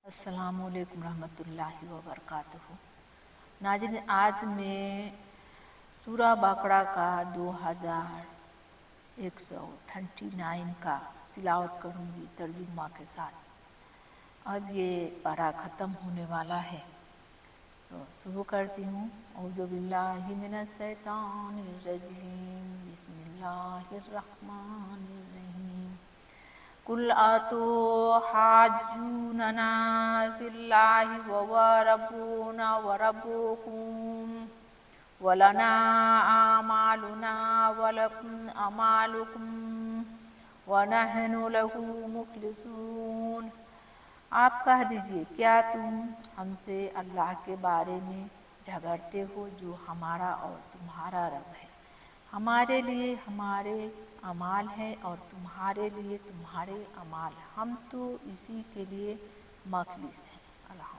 السلام علیکم رحمۃ اللہ وبرکاتہ۔ ناظرین، آج میں سورہ بقرہ کا 2129 کا تلاوت کروں گی ترجمہ کے ساتھ۔ اب یہ پارہ ختم ہونے والا ہے تو شروع کرتی ہوں۔ اعوذ باللہ من الشیطان الرجیم، بسم اللہ الرحمن الرحیم۔ قل آتوا حاجوننا فی اللہ وهو ربنا وربکم ولنا اعمالنا ولکم اعمالکم ونحن له مخلصون۔ آپ کہہ دیجئے، کیا تم ہم سے اللہ کے بارے میں جھگڑتے ہو جو ہمارا اور تمہارا رب ہے؟ ہمارے لیے ہمارے اعمال ہیں اور تمہارے لیے تمہارے اعمال، ہم تو اسی کے لیے مخلص ہیں۔ الحمد